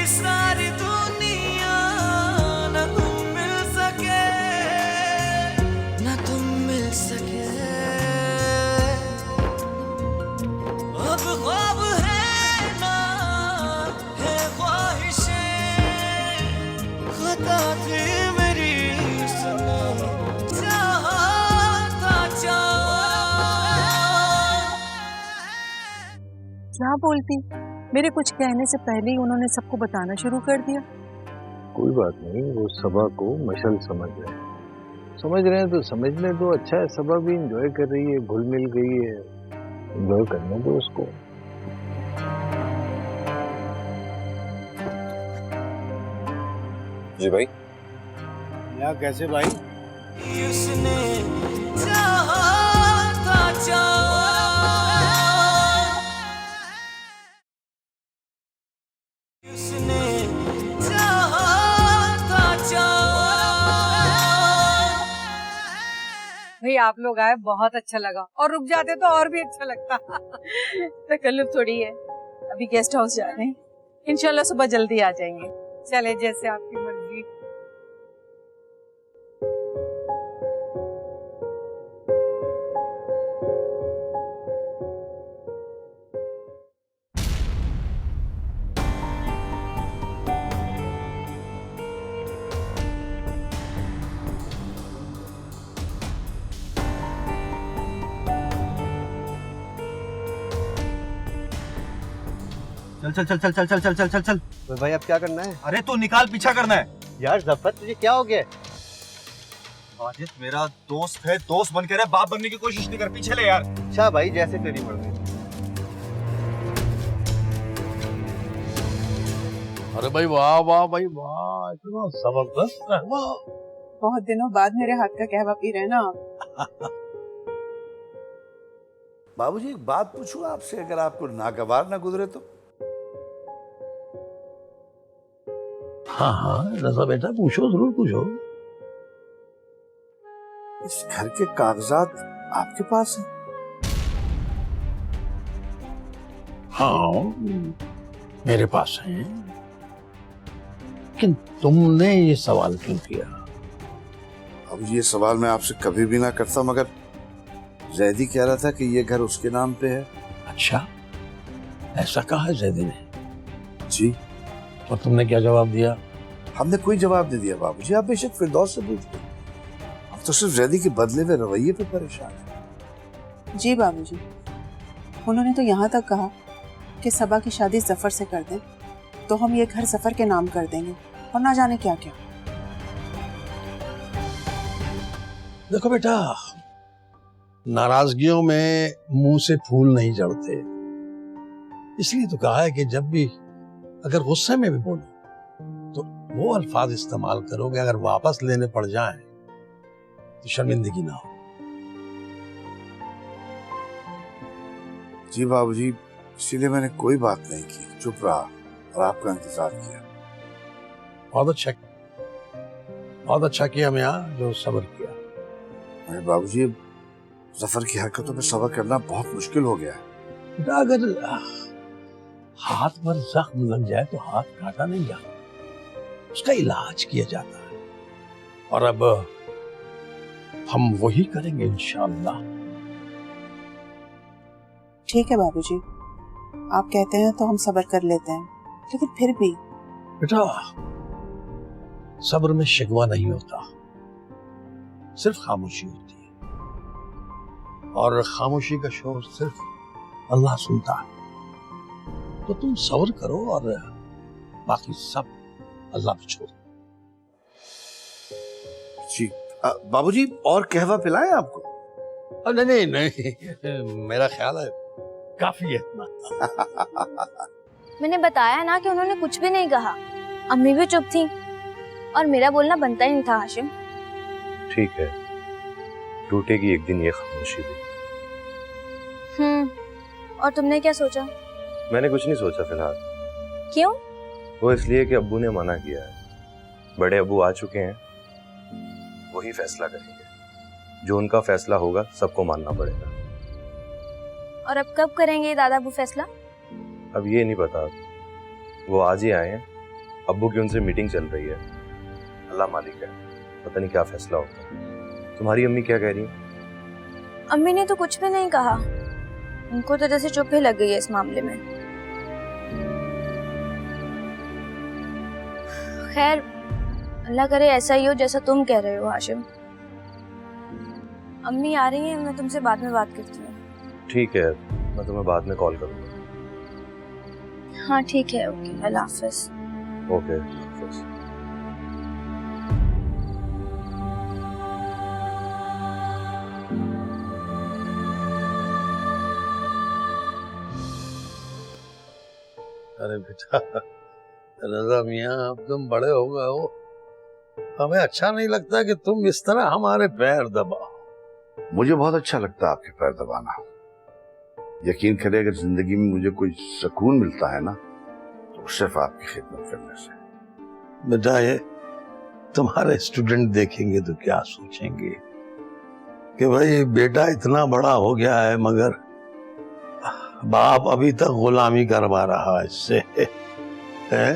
सारी दुनिया न तुम मिल सके, न तुम मिल सके। अब ख्वाब है ना है ख्वाहिशें, खता थी मेरी सनम, चाहा था क्या बोलती, मेरे कुछ कहने से पहले ही उन्होंने सबको बताना शुरू कर दिया। कोई बात नहीं, वो सबा को मशल समझ रहे हैं तो समझने दो। अच्छा है, सबा भी एंजॉय कर रही है, घुल मिल गई है, एंजॉय करने दो उसको। जी भाई। या कैसे भाई? उसने चाहा था उसने चाहा था भाई आप लोग आए, बहुत अच्छा लगा, और रुक जाते तो और भी अच्छा लगता। तकल्लुफ थोड़ी है, अभी गेस्ट हाउस जा रहे हैं, इंशाल्लाह सुबह जल्दी आ जाएंगे। चले जैसे आपकी मर्जी। चल चल चल चल चल चल चल चल चल। तो भाई अब क्या करना है? अरे तू निकाल, पीछा करना है। यार जफर तुझे क्या हो गया? माजिद मेरा दोस्त है, दोस्त बन के रहे, बाप बनने की कोशिश नहीं कर, पीछे ले यार। अच्छा भाई जैसे तेरी मर्जी। अरे भाई वाह वाह भाई वाह, इतना जबरदस्त कहवा। बहुत दिनों बाद मेरे हाथ का कहवा पी रहे हैं ना। बाबूजी एक बात पूछूं आपसे, अगर आपको नागवार ना गुजरे तो? हाँ हाँ रजा बेटा, पूछो, जरूर पूछो। इस घर के कागजात आपके पास हैं? हाँ मेरे पास है, लेकिन तुमने ये सवाल क्यों किया? अब ये सवाल मैं आपसे कभी भी ना करता, मगर जैदी कह रहा था कि ये घर उसके नाम पे है। अच्छा, ऐसा कहा है जैदी ने? जी। और तुमने क्या जवाब दिया? हमने कोई जवाब नहीं दिया बाबूजी, आप बेशक फिरदौस से पूछते। हम तो सिर्फ जैदी के बदले में रवैये पे परेशान हैं। जी बाबूजी, उन्होंने तो यहाँ तक कहा कि सबा की शादी जफर से कर दें तो हम ये घर जफर के नाम कर देंगे, और ना जाने क्या क्या। देखो बेटा, नाराजगियों में मुंह से फूल नहीं झड़ते, इसलिए तो कहा है कि जब भी अगर गुस्से में भी बोलो तो वो अल्फाज इस्तेमाल करोगे, अगर वापस लेने पड़ जाएं तो शर्मिंदगी ना हो। जी बाबूजी, इसीलिए मैंने कोई बात नहीं की, चुप रहा और आपका इंतजार किया। बहुत अच्छा किया मैं यहाँ जो सब्र किया। अरे बाबूजी, जफर की हरकतों पे सब्र करना बहुत मुश्किल हो गया है। बेटा अगर हाथ पर जख्म लग जाए तो हाथ काटा नहीं जाता, उसका इलाज किया जाता है, और अब हम वही करेंगे इंशाअल्लाह। ठीक है बाबूजी, आप कहते हैं तो हम सब्र कर लेते हैं, लेकिन फिर भी बेटा सब्र में शिकवा नहीं होता, सिर्फ खामोशी होती है, और खामोशी का शोर सिर्फ अल्लाह सुनता है। तो तुम सब्र करो और बाकी सब अल्लाह पे छोड़। जी बाबूजी, और कहवा पिलाएं आपको? नहीं नहीं, मेरा ख्याल है काफी है इतना। मैंने बताया ना कि उन्होंने कुछ भी नहीं कहा, अम्मी भी चुप थी, और मेरा बोलना बनता ही नहीं था हाशिम। ठीक है, टूटेगी एक दिन ये खामोशी भी। और तुमने क्या सोचा? मैंने कुछ नहीं सोचा फिलहाल। क्यों? वो इसलिए कि अब्बू ने मना किया है, बड़े अब्बू आ चुके हैं, वही फैसला करेंगे, जो उनका फैसला होगा सबको मानना पड़ेगा। और अब कब करेंगे दादा अब्बू फैसला? अब ये नहीं पता, वो आज ही आए हैं, अब्बू की उनसे मीटिंग चल रही है, अल्लाह मालिक है, पता नहीं क्या फैसला होगा। तुम्हारी अम्मी क्या कह रही है? अम्मी ने तो कुछ भी नहीं कहा, उनको तो जैसे चुप ही लग गई है इस मामले में। खैर अल्लाह करे ऐसा ही हो जैसा तुम कह रहे हो हाशिम। अम्मी आ रही हैं, मैं तुमसे बाद में बात करती हूँ। ठीक है, मैं तुम्हें बाद में कॉल करूँगा। हाँ ठीक है, ओके, अल्लाह हाफिज। ओके, हाफिज। अरे बेटा रजा मियाँ, अब तुम बड़े हो गए हो, हमें अच्छा नहीं लगता कि तुम इस तरह हमारे पैर दबाओ। मुझे बहुत अच्छा लगता है आपके पैर दबाना। यकीन करें, अगर जिंदगी में मुझे कोई सुकून मिलता है ना, तो सिर्फ आपकी खिदमत करने से। बेटा ये तुम्हारे स्टूडेंट देखेंगे तो क्या सोचेंगे कि भाई बेटा इतना बड़ा हो गया है मगर बाप अभी तक गुलामी करवा रहा है इससे है?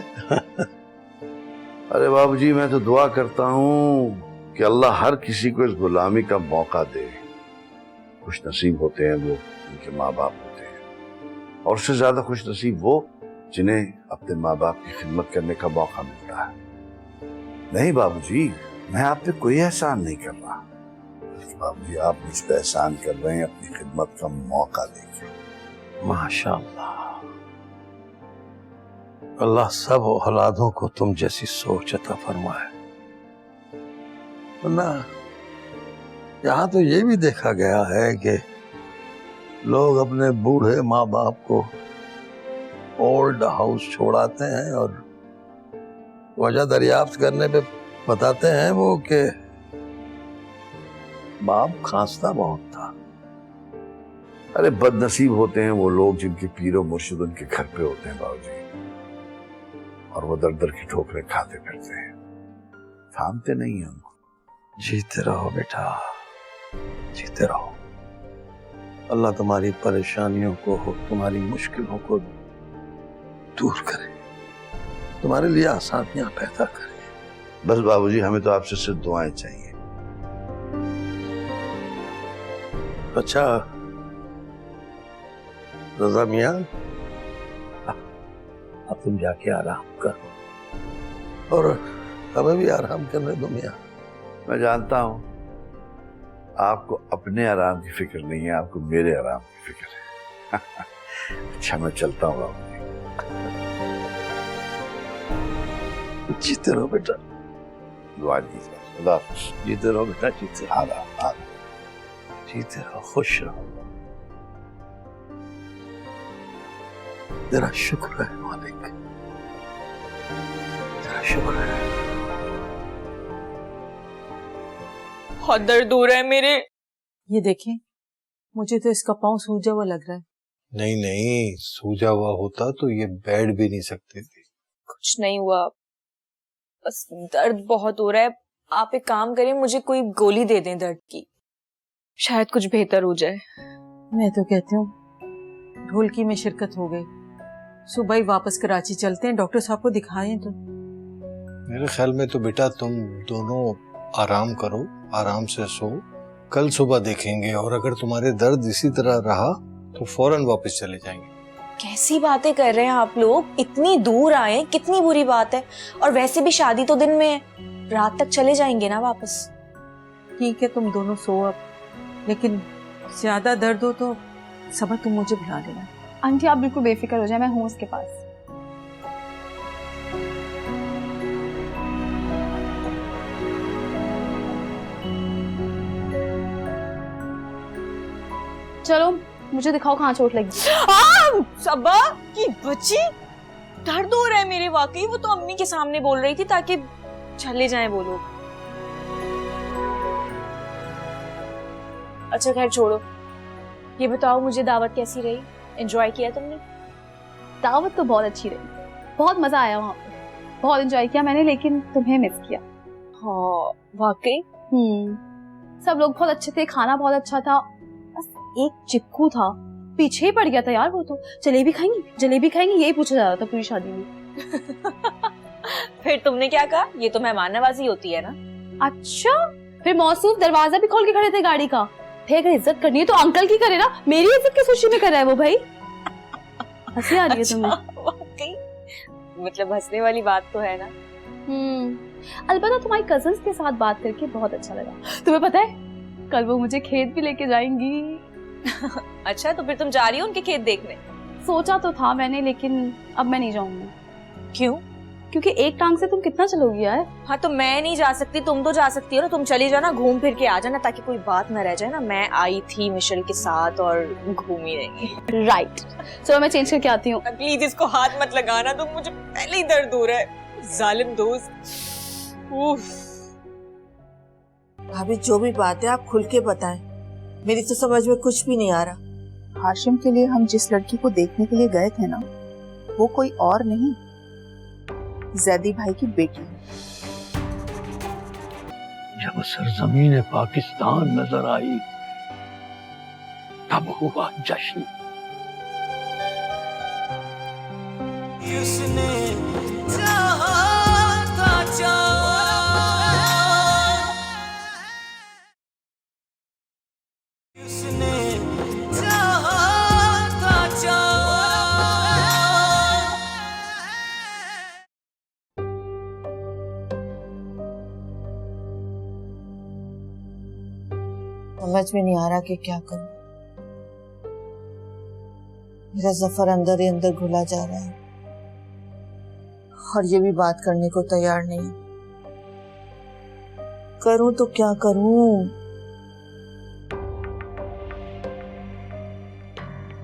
अरे बाबूजी, मैं तो दुआ करता हूँ कि अल्लाह हर किसी को इस गुलामी का मौका दे। खुश नसीब होते हैं वो, उनके माँ बाप होते हैं, और उससे ज्यादा खुश नसीब वो जिन्हें अपने माँ बाप की खिदमत करने का मौका मिलता है। नहीं बाबूजी, मैं आप पे कोई एहसान नहीं कर रहा। बाबूजी, आप मुझ पे एहसान कर रहे हैं अपनी खिदमत का मौका देके। माशाअल्लाह, अल्लाह सब औलादों को तुम जैसी सोच अता फरमाए। वरना यहाँ तो ये भी देखा गया है कि लोग अपने बूढ़े माँ बाप को ओल्ड हाउस छोड़ाते हैं और वजह दरियाफ्त करने पे बताते हैं वो कि बाप खांसता बहुत था। अरे बदनसीब होते हैं वो लोग जिनके पीरो मुर्शिद उनके घर पे होते हैं बाबूजी, और वो दर दर की ठोकरें खाते फिरते हैं, थामते नहीं हैं उनको। जीते रहो बेटा, जीते रहो। अल्लाह तुम्हारी परेशानियों को, तुम्हारी मुश्किलों को दूर करे, तुम्हारे लिए आसानियां पैदा करे। बस बाबूजी, हमें तो आपसे सिर्फ दुआएं चाहिए। अच्छा रजा मियाँ, अब तुम जाके आराम करो और हमें भी आराम करने दो मियाँ। मैं जानता हूँ आपको अपने आराम की फिक्र नहीं है, आपको मेरे आराम की फिक्र है। अच्छा मैं चलता हूँ बाबूजी। जीते रहो बेटा, दुआ दीजिए। खुदा हाफिज़। जीते रहो बेटा, जीते रहो, आराम, जीते रहो, खुश रहो। तेरा शुक्र है मालिक, तेरा शुक्र है। बहुत दर्द हो रहा है मेरे। ये देखें, मुझे तो इसका पाँव सूजा हुआ लग रहा है। नहीं नहीं, सूजा हुआ होता तो ये बैठ भी नहीं सकती थी। कुछ नहीं हुआ, बस दर्द बहुत हो रहा है। आप एक काम करें, मुझे कोई गोली दे दें दर्द की, शायद कुछ बेहतर हो जाए। मैं तो कहती हूँ ढोलकी में शिरकत हो गई, सुबह ही वापस कराची चलते हैं, डॉक्टर साहब को दिखाएं। तो मेरे ख्याल में तो बेटा तुम दोनों आराम करो, आराम से सो, कल सुबह देखेंगे, और अगर तुम्हारे दर्द इसी तरह रहा तो फौरन वापस चले जाएंगे। कैसी बातें कर रहे हैं आप लोग, इतनी दूर आए, कितनी बुरी बात है। और वैसे भी शादी तो दिन में है, रात तक चले जाएंगे ना वापस। ठीक है, तुम दोनों सो अब, लेकिन ज्यादा दर्द हो तो सबा तुम मुझे बुला लेना। आंटी आप बिल्कुल बेफिक्र हो जाए, मैं हूँ उसके पास। चलो मुझे दिखाओ कहाँ चोट लगी। सबा की बच्ची, दर्द हो रहा है मेरे वाकई। वो तो अम्मी के सामने बोल रही थी ताकि चले जाएं वो लोग। अच्छा खैर छोड़ो, ये बताओ मुझे दावत कैसी रही, एंजॉय किया तुमने? दावत तो बहुत अच्छी रही, बहुत मजा आया वहाँ पे, बहुत एंजॉय किया मैंने, लेकिन तुम्हें मिस किया। हाँ वाकई। सब लोग बहुत अच्छे थे, खाना बहुत अच्छा था, बस एक चिक्कू था पीछे ही पड़ गया था यार। वो तो जलेबी खाएंगी, जलेबी खाएंगी, यही पूछा जा रहा था पूरी शादी में। फिर तुमने क्या कहा? ये तो मेहमान नवाजी होती है ना। अच्छा, फिर मौसूफ दरवाजा भी खोल के खड़े थे गाड़ी का। फिर अगर इज्जत करनी है तो अंकल की करे ना, मेरी इज्जत किस खुशी में कर रहा है वो भाई? हंसी आ रही है तुम्हें? वाकई मतलब हंसने वाली बात तो है ना। अलबत्ता तुम्हारी कजन्स के साथ बात करके बहुत अच्छा लगा। तुम्हें पता है कल वो मुझे खेत भी लेके जाएंगी। अच्छा, तो फिर तुम जा रही हो उनके खेत देखने? सोचा तो था मैंने, लेकिन अब मैं नहीं जाऊंगी। क्यों? क्योंकि एक टांग से तुम कितना चलोगी यार? हाँ तो मैं नहीं जा सकती, तुम तो जा सकती हो ना। तुम चली जाना, घूम फिर के आ जाना, ताकि कोई बात न रह जाए ना। मैं आई थी मिशेल के साथ और घूमी रही। राइट, चलो मैं चेंज करके आती हूँ। प्लीज इसको हाथ मत लगाना, तुम मुझे पहले ही दर्द हो रहा है। जालिम दोस्त। उफ। भाभी जो भी बात है आप खुल के बताएं, मेरी तो समझ में कुछ भी नहीं आ रहा। हाशिम के लिए हम जिस लड़की को देखने के लिए गए थे ना, वो कोई और नहीं, जैदी भाई की बेटी। जब सरजमीन पाकिस्तान नजर आई तब हुआ जश्न। उसने चाहा था उसने चाहा था समझ में नहीं आ रहा कि क्या करूं। मेरा जफर अंदर ही अंदर घुला जा रहा है और ये भी बात करने को तैयार नहीं। करूं तो क्या करूं?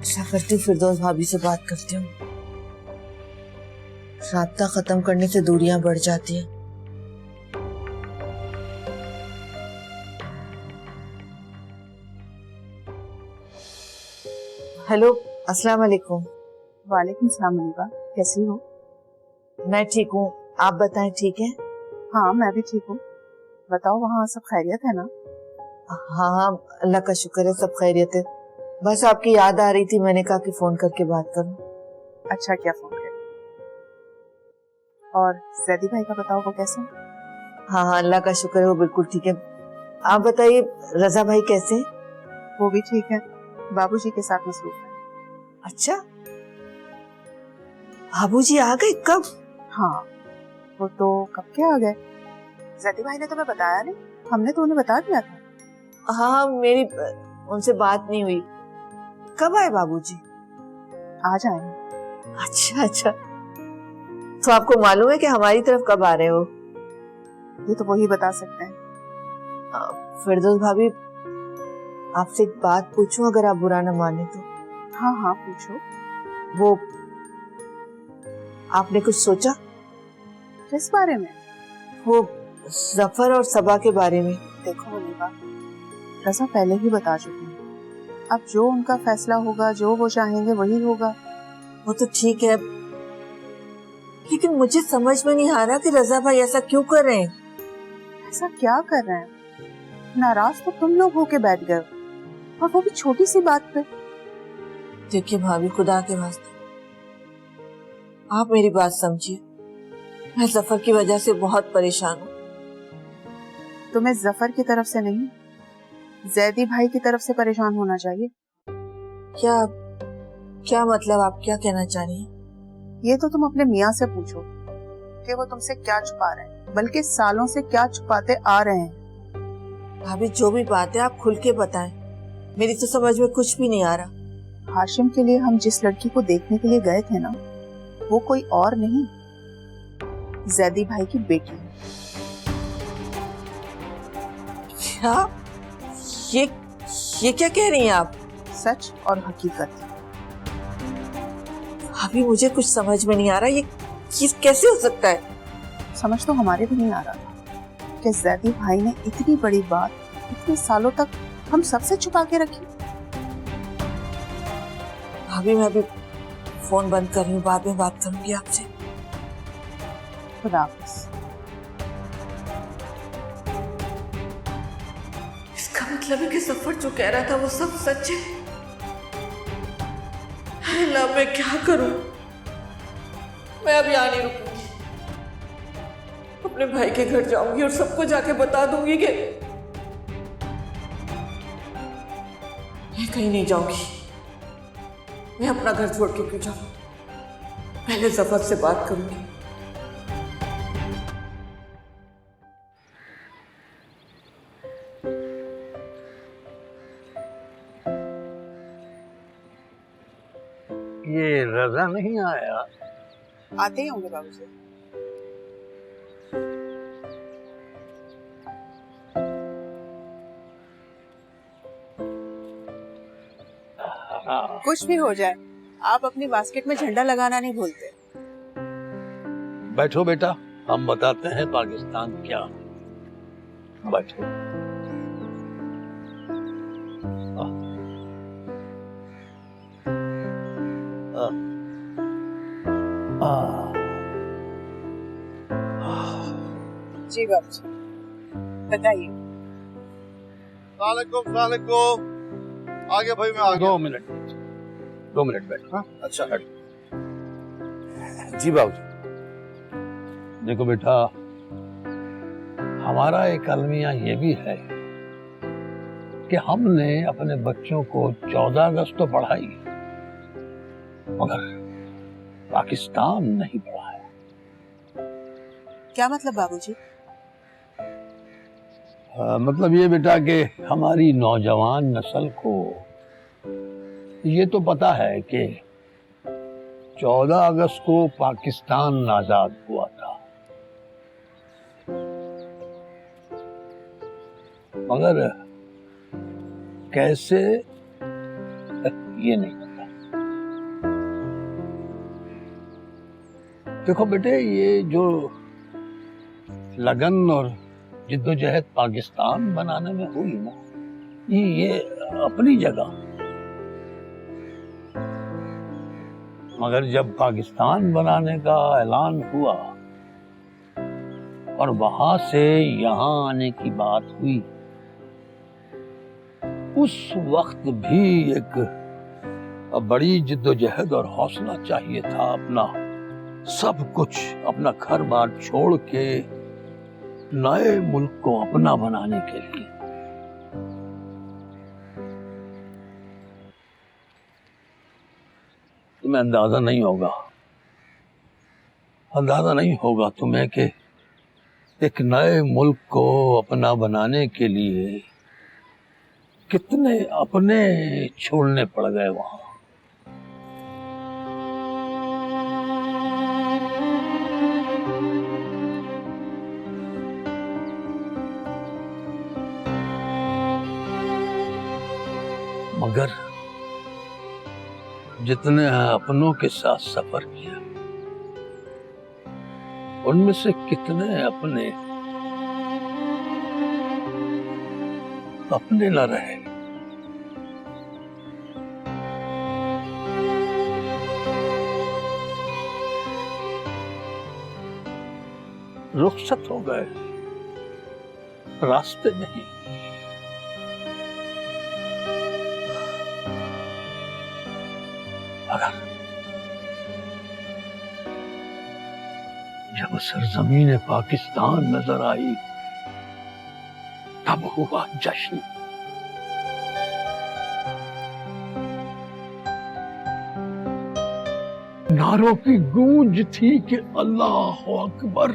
ऐसा करती हूँ, फिरदौस भाभी से बात करती हूँ। राब्ता खत्म करने से दूरियां बढ़ जाती हैं। हेलो, अस्सलाम वालेकुम। वालेकुम सलाम अनीबा, कैसी हो? मैं ठीक हूँ, आप बताएं ठीक है? हाँ मैं भी ठीक हूँ। बताओ वहाँ सब खैरियत है ना? हाँ हाँ, अल्लाह का शुक्र है, सब खैरियत है। बस आपकी याद आ रही थी, मैंने कहा कि फोन करके बात करूं। अच्छा किया फोन कर। और जैदी भाई का बताओ, वो कैसे? हाँ हाँ, अल्लाह का शुक्र है, वो बिल्कुल ठीक है। आप बताइए रजा भाई कैसे? वो भी ठीक है, बाबूजी के साथ मसरूफ है। अच्छा, बाबूजी आ गए? कब? हाँ वो तो कब के आ गए। जैदी भाई ने तुम्हें बताया नहीं? हमने तो उन्हें बता दिया था। हाँ, मेरी उनसे बात नहीं हुई। कब आए बाबूजी? आ जाएंगे। अच्छा अच्छा, तो आपको मालूम है कि हमारी तरफ कब आ रहे हो? ये तो वही बता सकते हैं। फिरदौस भाभी, आपसे एक बात पूछूं अगर आप बुरा न माने तो? हाँ हाँ पूछो। वो आपने कुछ सोचा? किस बारे में? वो जफर और सबा के बारे में। देखो अनीबा, रजा पहले ही बता चुकी है। अब जो उनका फैसला होगा, जो वो चाहेंगे वही होगा। वो तो ठीक है, लेकिन मुझे समझ में नहीं आ रहा कि रजा भाई ऐसा क्यों कर रहे हैं। ऐसा क्या कर रहे हैं? नाराज तो तुम लोग होके बैठ गए, और वो भी छोटी सी बात पे। देखिए भाभी, खुदा के वास्ते आप मेरी बात समझिए। मैं जफर की वजह से बहुत परेशान हूँ। तुम्हें जफर की तरफ से नहीं, जैदी भाई की तरफ से परेशान होना चाहिए। क्या क्या मतलब, आप क्या कहना चाह रही हैं? ये तो तुम अपने मियाँ से पूछो कि वो तुमसे क्या छुपा रहे हैं, बल्कि सालों से क्या छुपाते आ रहे हैं। भाभी जो भी बात है आप खुल के बताएं, मेरी तो समझ में कुछ भी नहीं आ रहा। हाशिम के लिए हम जिस लड़की को देखने के लिए गए थे ना, वो कोई और नहीं, जैदी भाई की बेटी। क्या? ये क्या कह रही हैं आप? सच और हकीकत। अभी मुझे कुछ समझ में नहीं आ रहा, ये कैसे हो सकता है? समझ तो हमारे भी नहीं आ रहा था कि जैदी भाई ने इतनी बड़ी बात इतने सालों तक हम सबसे छुपा के रखी। भाभी मैं अभी फोन बंद कर रही हूँ, बाद में बात करूंगी आपसे। खुदा हाफिज। इसका मतलब है कि सफर जो कह रहा था वो सब सच है। अल्लाह मैं क्या करूं? मैं अब यहाँ नहीं रुकूंगी। अपने भाई के घर जाऊंगी और सबको जाके बता दूंगी कि मैं कहीं नहीं जाऊंगी। मैं अपना घर छोड़ के क्यों जाऊं? पहले जफर से बात करूंगी। ये रजा नहीं आया? आते ही होंगे बाबूजी। कुछ भी हो जाए, आप अपनी बास्केट में झंडा लगाना नहीं भूलते। बैठो बेटा, हम बताते हैं पाकिस्तान क्या। बैठो। जी बाबूजी, बताइए। वालेकुम। आगे भाई, मैं आ गया। 2 मिनट बैठो। हाँ अच्छा। जी बाबू। देखो बेटा, हमारा एक अलमिया ये भी है कि हमने अपने बच्चों को 14 अगस्त तो पढ़ाई, मगर पाकिस्तान नहीं पढ़ाया। क्या मतलब बाबूजी? मतलब ये बेटा कि हमारी नौजवान नस्ल को ये तो पता है कि 14 अगस्त को पाकिस्तान आजाद हुआ था, मगर कैसे ये नहीं पता। देखो बेटे, ये जो लगन और जिद्दोजहद पाकिस्तान बनाने में हुई ना, ये अपनी जगह, मगर जब पाकिस्तान बनाने का ऐलान हुआ और वहां से यहां आने की बात हुई, उस वक्त भी एक बड़ी जिद्दोजहद और हौसला चाहिए था। अपना सब कुछ, अपना घर बार छोड़ के नए मुल्क को अपना बनाने के लिए। तुम्हें अंदाजा नहीं होगा तुम्हें कि एक नए मुल्क को अपना बनाने के लिए कितने अपने छोड़ने पड़ गए वहां। मगर जितने अपनों के साथ सफर किया, उनमें से कितने अपने न रहे। रुखसत हो गए, रास्ते नहीं। अगर जब सरजमीन पाकिस्तान नजर आई, तब हुआ जश्न। नारों की गूंज थी कि अल्लाह अकबर,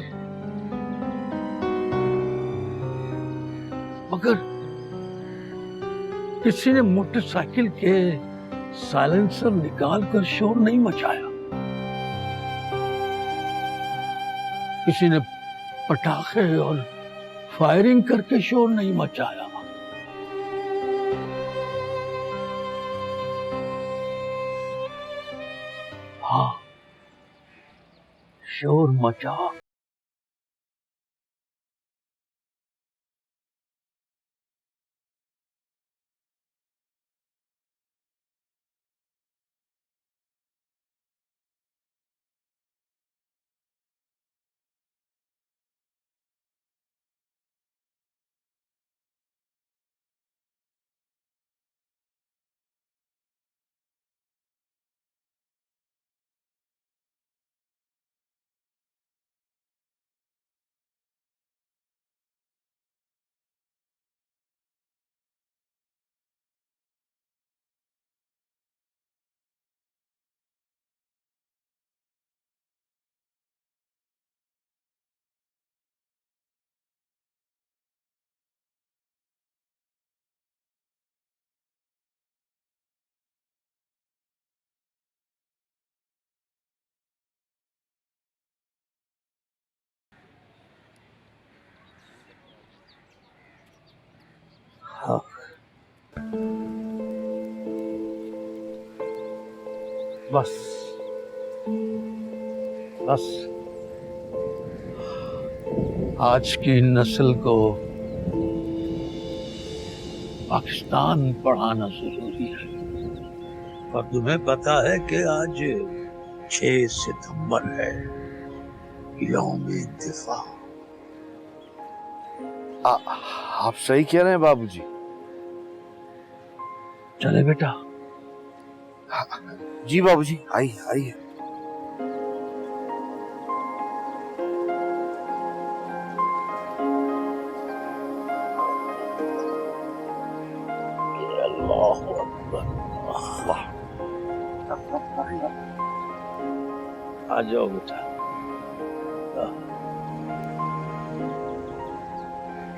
मगर किसी ने मोटरसाइकिल के साइलेंसर निकालकर शोर नहीं मचाया, किसी ने पटाखे और फायरिंग करके शोर नहीं मचाया। हाँ, शोर मचा बस बस आज की नस्ल को पाकिस्तान पढ़ाना जरूरी है। पर तुम्हें पता है कि आज 6 सितंबर है, यौम-ए दिफा। आप सही कह रहे हैं बाबूजी। चले बेटा। जी बाबूजी, आइए आइए। आ जाओ बेटा,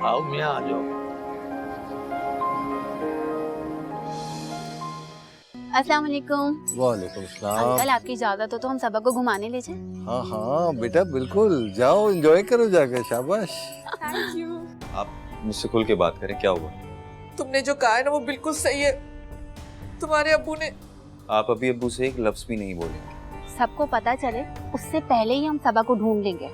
आओ मियाँ, आ जाओ। अस्सलाम वालेकुम। वालेकुम सलाम। अंकल आपकी इजाजत हो तो हम सबा को घुमाने ले जाएं? हाँ हाँ बेटा बिल्कुल, जाओ एंजॉय करो जाके, शाबाश। Thank you. आप मुझसे खुल के बात करें, क्या हुआ? तुमने जो कहा है ना वो बिल्कुल सही है। तुम्हारे अब्बू ने। आप अभी अब्बू से एक लफ्ज भी नहीं बोलेंगे। सबको पता चले उससे पहले ही हम सबा को ढूंढ लेंगे।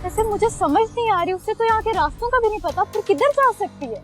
वैसे मुझे समझ नहीं आ रही, उससे तो यहाँ के रास्तों का भी नहीं पता, फिर किधर जा सकती है?